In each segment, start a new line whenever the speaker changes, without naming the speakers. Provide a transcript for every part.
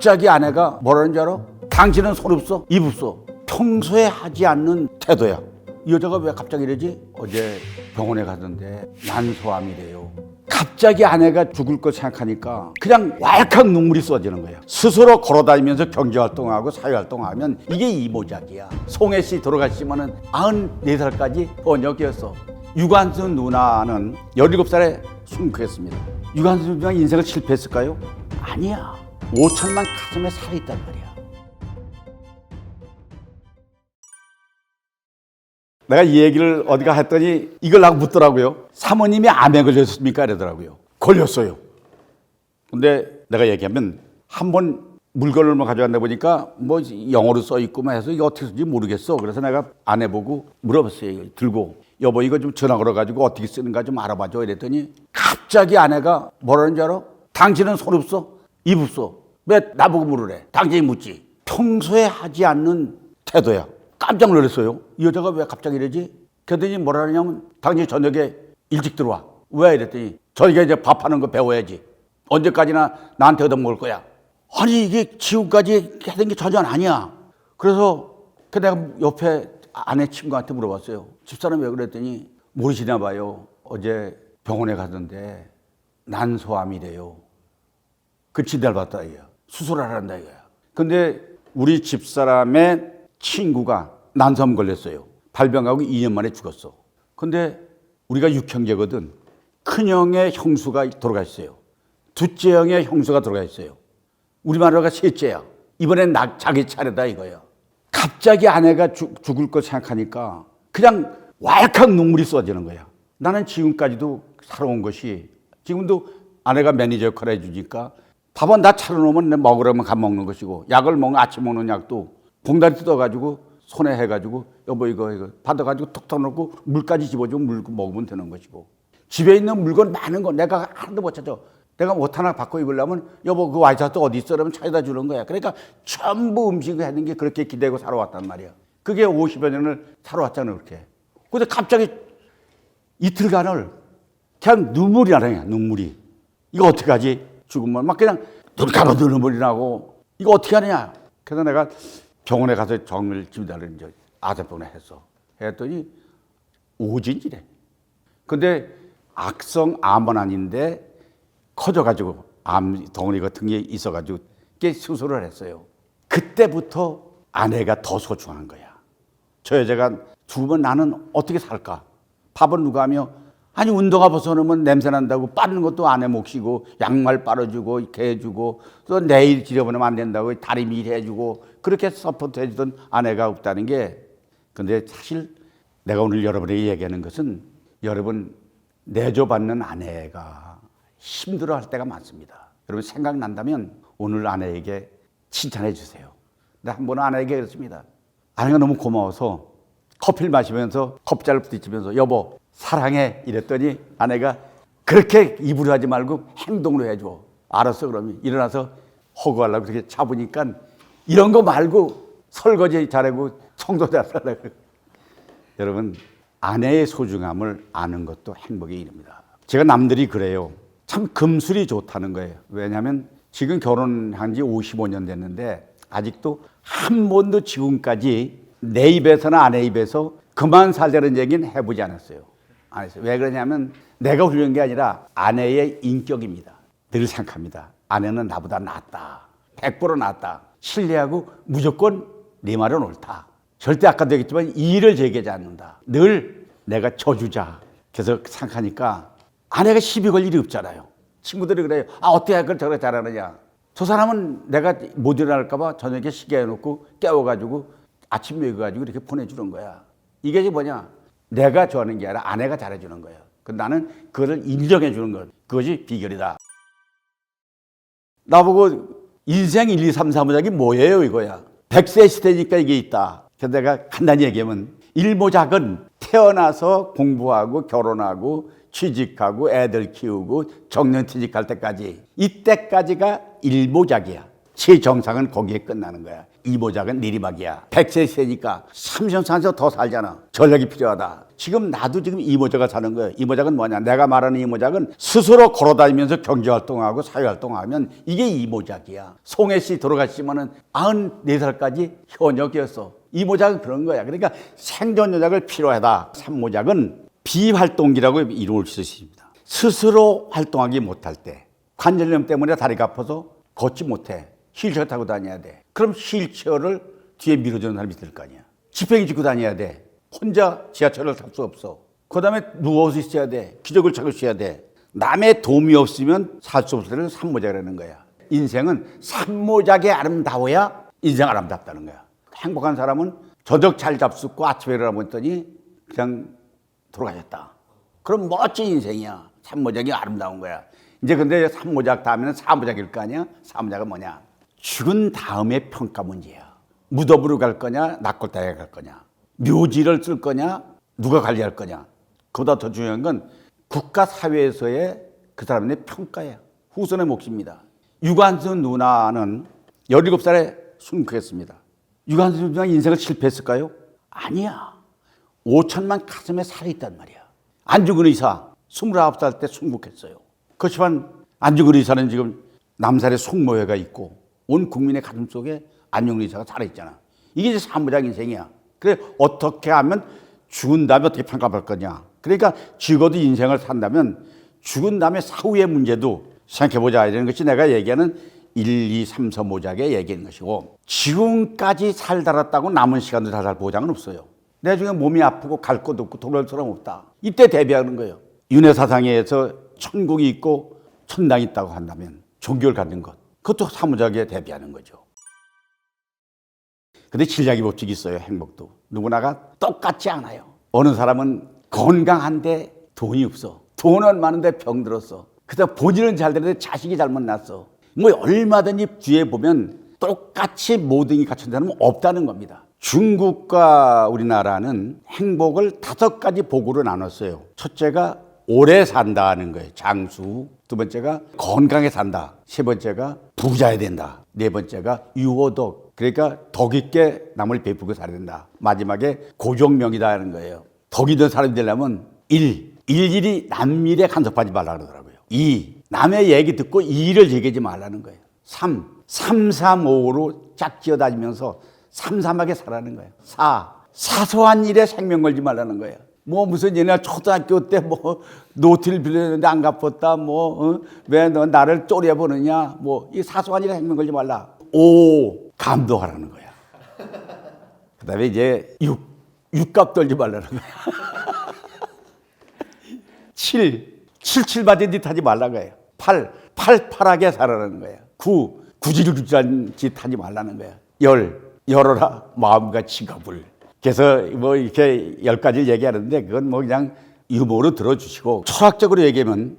갑자기 아내가 뭐라는 줄 알아? 당신은 손 없어? 입 없어? 평소에 하지 않는 태도야. 이 여자가 왜 갑자기 이러지? 어제 병원에 갔는데 난소암이래요. 갑자기 아내가 죽을 거 생각하니까 그냥 왈칵 눈물이 쏟아지는 거예요. 스스로 걸어다니면서 경제활동하고 사회활동하면 이게 이모작이야. 송혜 씨 돌아가시면은 94살까지 번역이었어. 유관순 누나는 17살에 순국했습니다. 유관순 누나 인생을 실패했을까요? 아니야. 5천만 가슴에 살이 있단 말이야. 내가 이 얘기를 어디가 했더니 이걸 나고 묻더라고요. 사모님이 암에 걸렸습니까? 이러더라고요. 걸렸어요. 근데 내가 얘기하면 한 번 물건을 가져간다 보니까 뭐 영어로 써 있고 막 해서 이거 어떻게 쓰는지 모르겠어. 그래서 내가 아내 보고 물어봤어요. 들고 여보 이거 좀 전화 걸어가지고 어떻게 쓰는가 좀 알아봐줘. 이랬더니 갑자기 아내가 뭐라는 줄 알아? 당신은 손 없어? 입 없어? 왜 나보고 물으래? 당신이 묻지. 평소에 하지 않는 태도야. 깜짝 놀랐어요. 이 여자가 왜 갑자기 이러지? 그랬더니 뭐라 그러냐면 당신 저녁에 일찍 들어와. 왜? 이랬더니 저녁에 이제 밥하는 거 배워야지. 언제까지나 나한테 얻어먹을 거야. 아니 이게 지금까지 하던 게 전혀 아니야. 그래서 내가 옆에 아내 친구한테 물어봤어요. 집사람 왜 그랬더니 모르시나 봐요. 어제 병원에 갔는데 난소암이래요. 그 진단을 받았다 이거야. 수술하란다 이거야. 근데 우리 집사람의 친구가 난소암 걸렸어요. 발병하고 2년 만에 죽었어. 근데 우리가 6형제거든. 큰형의 형수가 돌아가셨어요. 둘째 형의 형수가 돌아가셨어요. 우리 마누라가 셋째야. 이번엔 자기 차례다 이거야. 갑자기 아내가 죽을 거 생각하니까 그냥 왈칵 눈물이 쏟아지는 거야. 나는 지금까지도 살아온 것이 지금도 아내가 매니저 역할을 해주니까 밥은 다 차려놓으면 내 먹으라면 가 먹는 것이고 약을 먹는 아침 먹는 약도 봉다리 뜯어가지고 손에 해가지고 여보 이거 받아가지고 톡톡 넣고 물까지 집어주고 물 먹으면 되는 것이고 집에 있는 물건 많은 거 내가 하나도 못 찾아. 내가 옷 하나 바꿔 입으려면 여보 그 와이셔츠 어디 있어? 그러면 찾아다 주는 거야. 그러니까 전부 음식을 하는 게 그렇게 기대고 살아왔단 말이야. 그게 50여 년을 살아왔잖아 그렇게. 근데 갑자기 이틀간을 그냥 눈물이 나냐 눈물이. 이거 어떻게 하지? 죽으면 막 그냥 눈 감아도 눈물이 나고 이거 어떻게 하느냐. 그래서 내가 병원에 가서 정밀 진단을 이제 아산병원에 했더니 오진이래. 근데 악성 암은 아닌데 커져가지고 암 덩어리 같은 게 있어가지고 깨 수술을 했어요. 그때부터 아내가 더 소중한 거야. 저 여자가 죽으면 나는 어떻게 살까? 밥은 누가 하며 아니 운동화 벗어놓으면 냄새 난다고 빠는 것도 아내 몫이고 양말 빨아주고 이렇게 해주고 또 내일 지려보내면 안 된다고 다리 밀해주고 그렇게 서포트 해주던 아내가 없다는 게 근데 사실 내가 오늘 여러분에게 얘기하는 것은 여러분 내조받는 아내가 힘들어할 때가 많습니다. 여러분 생각난다면 오늘 아내에게 칭찬해 주세요. 근데 한 번은 아내에게 그랬습니다. 아내가 너무 고마워서 커피를 마시면서 컵자를 부딪히면서 여보 사랑해 이랬더니 아내가 그렇게 입으로 하지 말고 행동으로 해줘. 알았어 그러면 일어나서 허구하려고 그렇게 잡으니까 이런 거 말고 설거지 잘하고 청소 잘하라고. 여러분 아내의 소중함을 아는 것도 행복의 일입니다. 제가 남들이 그래요. 참 금술이 좋다는 거예요. 왜냐하면 지금 결혼한 지 55년 됐는데 아직도 한 번도 지금까지 내 입에서나 아내 입에서 그만 살자는 얘기는 해보지 않았어요. 안 했어요. 왜 그러냐면 내가 훌륭한 게 아니라 아내의 인격입니다. 늘 생각합니다. 아내는 나보다 낫다. 100% 낫다. 신뢰하고 무조건 네 말은 옳다. 절대 아까도 얘기했지만 이의를 제기하지 않는다. 늘 내가 저주자. 그래서 생각하니까 아내가 시비 걸 일이 없잖아요. 친구들이 그래요. 아 어떻게 그걸 저렇게 잘하느냐. 저 사람은 내가 못 일어날까 봐 저녁에 시계 해놓고 깨워가지고 아침 먹여가지고 이렇게 보내주는 거야. 이게 뭐냐. 내가 좋아하는 게 아니라 아내가 잘해주는 거예요. 나는 그것을 인정해 주는 것. 그것이 비결이다. 나보고 인생 1, 2, 3, 4무작이 뭐예요 이거야. 100세 시대니까 이게 있다. 그래서 내가 간단히 얘기하면 일모작은 태어나서 공부하고 결혼하고 취직하고 애들 키우고 정년퇴직할 때까지 이때까지가 일모작이야. 최정상은 거기에 끝나는 거야. 이모작은 내리막이야. 100세 세니까 30살 더 살잖아. 전략이 필요하다. 지금 나도 지금 이모작을 사는 거예요. 이모작은 뭐냐? 내가 말하는 이모작은 스스로 걸어다니면서 경제활동하고 사회활동하면 이게 이모작이야. 송혜 씨 돌아가시면은 94살까지 현역이었어. 이모작은 그런 거야. 그러니까 생존요작을 필요하다. 삼모작은 비활동기라고 이루어질 수 있습니다. 스스로 활동하기 못할 때 관절염 때문에 다리가 아파서 걷지 못해. 휠체어 타고 다녀야 돼. 그럼 휠체어를 뒤에 밀어주는 사람이 있을 거 아니야. 지팡이 짚고 다녀야 돼. 혼자 지하철을 탈 수 없어. 그 다음에 누워서 있어야 돼. 기적을 찾고 있어야 돼. 남의 도움이 없으면 살 수 없을 때는 삼모작이라는 거야. 인생은 삼모작이 아름다워야 인생 아름답다는 거야. 행복한 사람은 저녁 잘 잡숫고 아침에 일어나고 했더니 그냥 돌아가셨다. 그럼 멋진 인생이야. 삼모작이 아름다운 거야. 이제 근데 삼모작 다음에는 사모작일 거 아니야? 사모작은 뭐냐? 죽은 다음에 평가 문제야. 무덤으로 갈 거냐? 낙골당에 갈 거냐? 묘지를 쓸 거냐? 누가 관리할 거냐? 그보다 더 중요한 건 국가 사회에서의 그 사람의 평가야. 후손의 몫입니다. 유관순 누나는 17살에 순국했습니다. 유관순 누나 인생을 실패했을까요? 아니야. 5천만 가슴에 살이 있단 말이야. 안중근 의사 29살 때 순국했어요. 그렇지만 안중근 의사는 지금 남산에 송모회가 있고 온 국민의 가슴 속에 안중근 의사가 살아있잖아. 이게 이제 삼모작 인생이야. 그래 어떻게 하면 죽은 다음에 어떻게 평가받을 거냐. 그러니까 죽어도 인생을 산다면 죽은 다음에 사후의 문제도 생각해보자 이런 것이 내가 얘기하는 1, 2, 3, 4모작의 얘기인 것이고 지금까지 살다랐다고 남은 시간도 다 살 보장은 없어요. 내 중에 몸이 아프고 갈 곳 없고 돌아올 사람 없다. 이때 대비하는 거예요. 윤회사상에서 천국이 있고 천당이 있다고 한다면 종교를 갖는 것. 그것도 사모작에 대비하는 거죠. 근데 진리학의 법칙이 있어요. 행복도. 누구나가 똑같지 않아요. 어느 사람은 건강한데 돈이 없어. 돈은 많은데 병들었어. 그다음 본인은 잘 되는데 자식이 잘못 났어. 뭐 얼마든지 뒤에 보면 똑같이 모든 게 갖춘 사람은 없다는 겁니다. 중국과 우리나라는 행복을 5가지 복으로 나눴어요. 첫째가 오래 산다는 거예요. 장수. 두 번째가 건강에 산다. 세 번째가 부자야 된다. 네 번째가 유호덕. 그러니까 덕 있게 남을 베푸고 살아야 된다. 마지막에 고종명이다 하는 거예요. 덕 있는 사람이 되려면 일일이 남일에 간섭하지 말라 그러더라고요. 2. 남의 얘기 듣고 일을 얘기하지 말라는 거예요. 3. 335로 짝지어 다니면서 삼삼하게 살라는 거예요. 4. 사소한 일에 생명 걸지 말라는 거예요. 뭐 무슨 얘네 초등학교 때 뭐 노트를 빌렸는데 안 갚았다 왜 너 나를 쪼려보느냐 뭐 이 사소한 일에 생명 걸지 말라. 5. 감동하라는 거야. 그 다음에 이제 6값 떨지 말라는 거야. 7. 칠칠받은 짓 하지 말라는 거예요. 8. 팔팔하게 살아라는 거예요. 9. 구질구질한 짓 하지 말라는 거예요. 10. 열어라 마음과 지갑을. 그래서 뭐 이렇게 10가지를 얘기하는데 그건 뭐 그냥 유머로 들어주시고 철학적으로 얘기하면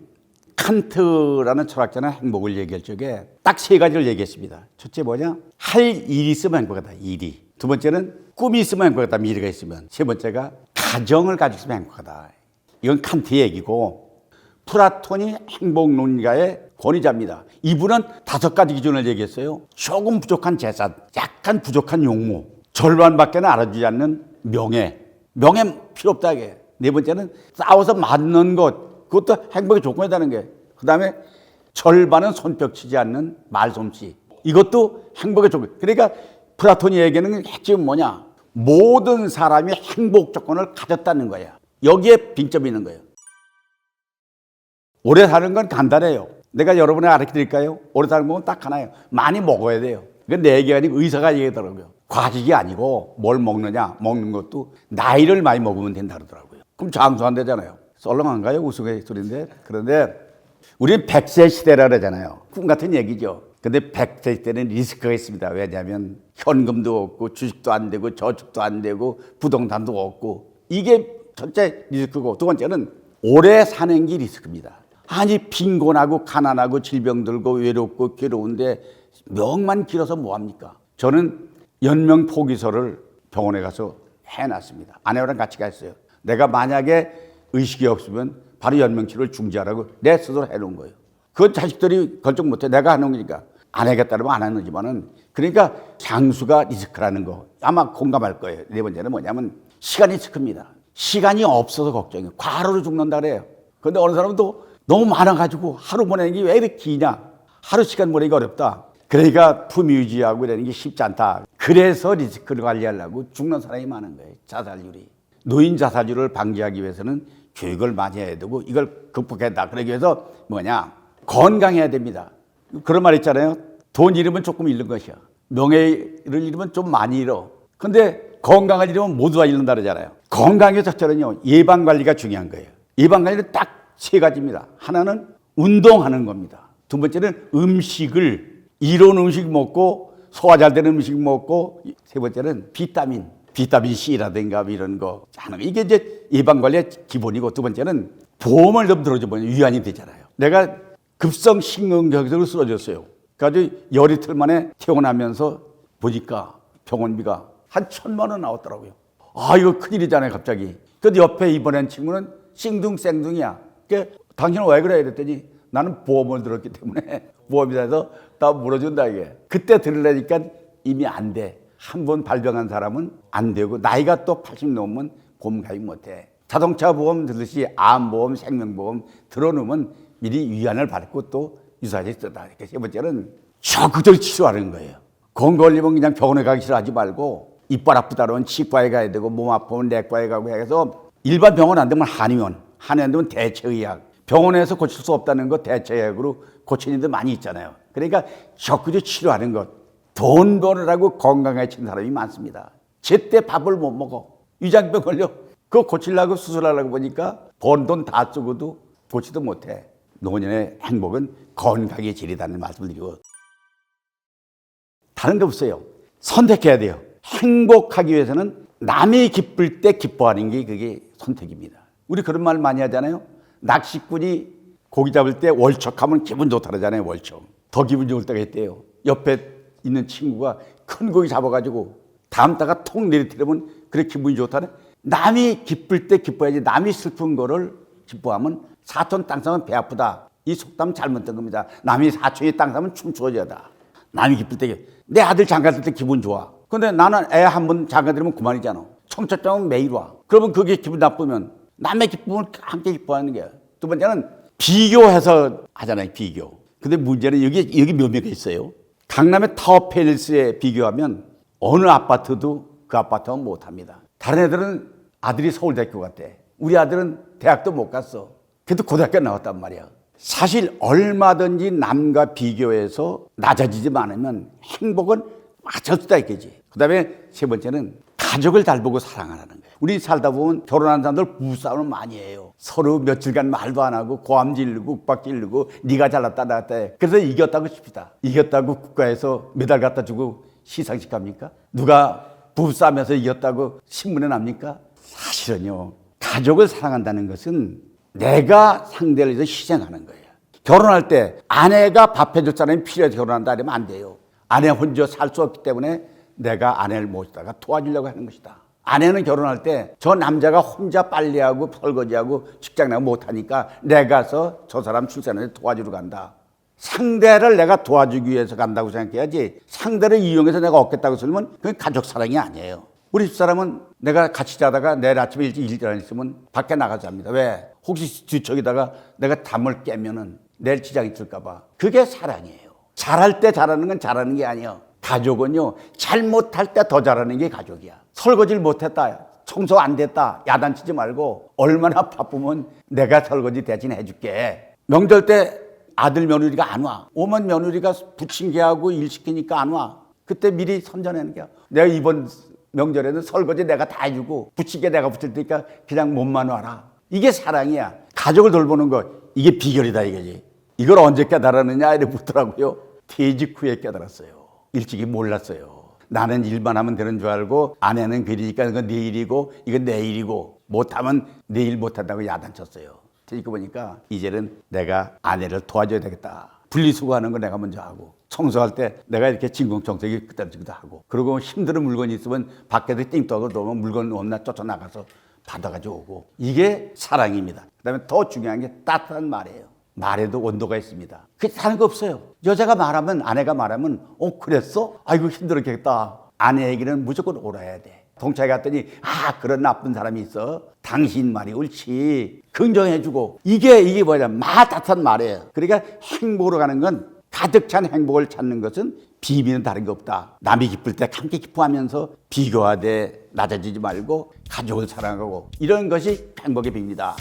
칸트라는 철학자는 행복을 얘기할 적에 딱 3가지를 얘기했습니다. 첫째 뭐냐? 할 일이 있으면 행복하다. 일이. 두 번째는 꿈이 있으면 행복하다. 미래가 있으면. 세 번째가 가정을 가지고 있으면 행복하다. 이건 칸트의 얘기고 플라톤이 행복론가의 권위자입니다. 이분은 5가지 기준을 얘기했어요. 조금 부족한 재산, 약간 부족한 용모, 절반밖에는 알아주지 않는 명예 필요 없다. 이게. 네 번째는 싸워서 맞는 것, 그것도 행복의 조건이라는 게. 그 다음에 절반은 손뼉 치지 않는 말솜씨, 이것도 행복의 조건. 그러니까 플라톤이 얘기하는 핵심은 뭐냐? 모든 사람이 행복 조건을 가졌다는 거야. 여기에 빙점이 있는 거예요. 오래 사는 건 간단해요. 내가 여러분에게 가르쳐 드릴까요? 오래 사는 건 딱 하나예요. 많이 먹어야 돼요. 이건 내 얘기가 아니고 의사가 얘기하더라고요. 과식이 아니고 뭘 먹느냐, 먹는 것도 나이를 많이 먹으면 된다 그러더라고요. 그럼 장수 안 되잖아요. 썰렁한가요? 우스갯소리인데. 그런데 우리는 100세 시대라 그러잖아요. 꿈 같은 얘기죠. 근데 100세 시대는 리스크가 있습니다. 왜냐하면 현금도 없고 주식도 안 되고 저축도 안 되고 부동산도 없고, 이게 첫째 리스크고, 두 번째는 오래 사는 게 리스크입니다. 아니 빈곤하고 가난하고 질병 들고 외롭고 괴로운데 명만 길어서 뭐합니까? 저는 연명 포기서를 병원에 가서 해놨습니다. 아내랑 같이 갔어요. 내가 만약에 의식이 없으면 바로 연명치료를 중지하라고 내 스스로 해놓은 거예요. 그건 자식들이 결정 못해. 내가 하는 거니까. 안 하겠다면 안 하는지만은 그러니까 장수가 리스크라는 거 아마 공감할 거예요. 네 번째는 뭐냐면 시간이 리스크입니다. 시간이 없어서 걱정이에요. 과로로 죽는다 그래요. 그런데 어느 사람은 또 너무 많아가지고 하루 보내는 게 왜 이렇게 기냐? 하루 시간 보내기 어렵다. 그러니까 품위 유지하고 이러는 게 쉽지 않다. 그래서 리스크를 관리하려고 죽는 사람이 많은 거예요. 자살률이. 노인 자살률을 방지하기 위해서는 교육을 많이 해야 되고 이걸 극복해야 그러기 위해서 뭐냐? 건강해야 됩니다. 그런 말 있잖아요. 돈 잃으면 조금 잃는 것이야. 명예를 잃으면 좀 많이 잃어. 근데 건강을 잃으면 모두가 잃는다 그러잖아요. 건강의 첫째는요. 예방관리가 중요한 거예요. 예방관리는 딱 세 가지입니다. 하나는 운동하는 겁니다. 두 번째는 음식을 이로운 음식 먹고 소화 잘 되는 음식 먹고 세 번째는 비타민 C라든가 이런 거 하는 거. 이게 이제 예방관리의 기본이고 두 번째는 보험을 좀 들어주면 위안이 되잖아요. 내가 급성 심근경색으로 쓰러졌어요. 그래서 열 이틀 만에 퇴원하면서 보니까 병원비가 한 1,000만 원 나왔더라고요. 아, 이거 큰일이잖아요, 갑자기. 근데 옆에 입원한 친구는 싱둥생둥이야. 그러니까 당신은 왜 그래? 이랬더니 나는 보험을 들었기 때문에 보험이라서 다 물어준다, 이게. 그때 들으려니까 이미 안 돼. 한 번 발병한 사람은 안 되고 나이가 또 80 넘으면 보험 가입 못 해. 자동차 보험 들듯이 암보험, 생명보험 들어놓으면 미리 위안을 받고 또 유사하게 쓰다. 세 번째는 적극적으로 치료하는 거예요. 건 걸리면 그냥 병원에 가기 싫어하지 말고 이빨 아프다면 치과에 가야 되고 몸 아프면 내과에 가고 해서 일반 병원 안 되면 한의원 안 되면 대체의학. 병원에서 고칠 수 없다는 거 대체의학으로 고치는 데 많이 있잖아요. 그러니까 적극적으로 치료하는 것. 돈 벌으라고 건강해진 사람이 많습니다. 제때 밥을 못 먹어. 위장병 걸려. 그거 고치려고 수술하려고 보니까 번 돈 다 쓰고도 고치도 못해. 노년의 행복은 건강의 질이라는 말씀을 드리고 다른 게 없어요. 선택해야 돼요. 행복하기 위해서는 남이 기쁠 때 기뻐하는 게 그게 선택입니다. 우리 그런 말 많이 하잖아요. 낚시꾼이 고기 잡을 때 월척하면 기분 좋다 그러잖아요. 월척. 더 기분 좋을 때가 있대요. 옆에 있는 친구가 큰 고기 잡아가지고 다음 따가 통 내리뜨리면 그래 기분이 좋다네. 남이 기쁠 때 기뻐야지 남이 슬픈 거를 기뻐하면 사촌 땅 사면 배 아프다. 이 속담 잘못된 겁니다. 남이 사촌이 땅 사면 춤추어져다. 남이 기쁠 때 내 아들 장가 들 때 기분 좋아. 근데 나는 애 한 번 장가 들으면 그만이잖아. 청첩장은 매일 와. 그러면 그게 기분 나쁘면 남의 기쁨을 함께 기뻐하는 거야. 두 번째는 비교해서 하잖아요. 비교. 근데 문제는 여기 묘미가 있어요. 강남의 타워팰리스에 비교하면 어느 아파트도 그 아파트는 못합니다. 다른 애들은 아들이 서울대학교 갔대. 우리 아들은 대학도 못 갔어. 그래도 고등학교 나왔단 말이야. 사실 얼마든지 남과 비교해서 낮아지지 않으면 행복은 맞을 수다 있겠지. 그 다음에 세 번째는 가족을 잘 보고 사랑하는 거예요. 우리 살다 보면 결혼한 사람들 부부싸움을 많이 해요. 서로 며칠간 말도 안 하고 고함 지르고 윽박 지르고 네가 잘났다 나갔다 해. 그래서 이겼다고 칩시다. 이겼다고 국가에서 메달 갖다 주고 시상식 합니까? 누가 부부싸움에서 이겼다고 신문에 납니까? 사실은요. 가족을 사랑한다는 것은 내가 상대를 위해서 희생하는 거예요. 결혼할 때 아내가 밥 해줄 사람이 필요해서 결혼한다 하면 안 돼요. 아내 혼자 살 수 없기 때문에 내가 아내를 모시다가 도와주려고 하는 것이다. 아내는 결혼할 때 저 남자가 혼자 빨래하고 설거지하고 직장 나가 못하니까 내가서 저 사람 출산을 도와주러 간다. 상대를 내가 도와주기 위해서 간다고 생각해야지 상대를 이용해서 내가 얻겠다고 쓰면 그건 가족 사랑이 아니에요. 우리 집사람은 내가 같이 자다가 내일 아침에 일찍 일 안 있으면 밖에 나가서 잡니다. 왜? 혹시 뒤척이다가 내가 잠을 깨면은 내일 지장이 있을까 봐. 그게 사랑이에요. 잘할 때 잘하는 건 잘하는 게 아니에요. 가족은요. 잘못할 때 더 잘하는 게 가족이야. 설거지를 못했다. 청소 안 됐다. 야단치지 말고 얼마나 바쁘면 내가 설거지 대신 해줄게. 명절 때 아들 며느리가 안 와. 오면 며느리가 부침개하고 일 시키니까 안 와. 그때 미리 선전하는 거야. 내가 이번 명절에는 설거지 내가 다 해주고 부침개 내가 부칠 테니까 그냥 몸만 와라. 이게 사랑이야. 가족을 돌보는 거 이게 비결이다 이거지. 이걸 언제 깨달았느냐 이래 묻더라고요. 퇴직 후에 깨달았어요. 일찍이 몰랐어요. 나는 일만 하면 되는 줄 알고 아내는 그러니까 이건 내일이고 이건 내일이고 못하면 내일 못한다고 야단쳤어요. 퇴직 보니까 이제는 내가 아내를 도와줘야 되겠다. 분리수거하는 거 내가 먼저 하고 청소할 때 내가 이렇게 진공청소기 그때부터 하고 그리고 힘든 물건이 있으면 밖에서 띵떡을 놓으면 물건 없나 쫓아나가서 받아가지고 오고 이게 사랑입니다. 그 다음에 더 중요한 게 따뜻한 말이에요. 말에도 온도가 있습니다. 그게 다른 거 없어요. 여자가 말하면, 아내가 말하면 그랬어? 아이고 힘들었겠다. 아내 얘기는 무조건 옳아야 돼. 동창회 갔더니 그런 나쁜 사람이 있어. 당신 말이 옳지. 긍정해주고. 이게 뭐냐, 마따뜻한 말이에요. 그러니까 행복으로 가는 건, 가득 찬 행복을 찾는 것은 비밀은 다른 게 없다. 남이 기쁠 때 함께 기뻐하면서 비교하되 낮아지지 말고 가족을 사랑하고, 이런 것이 행복의 비밀이다.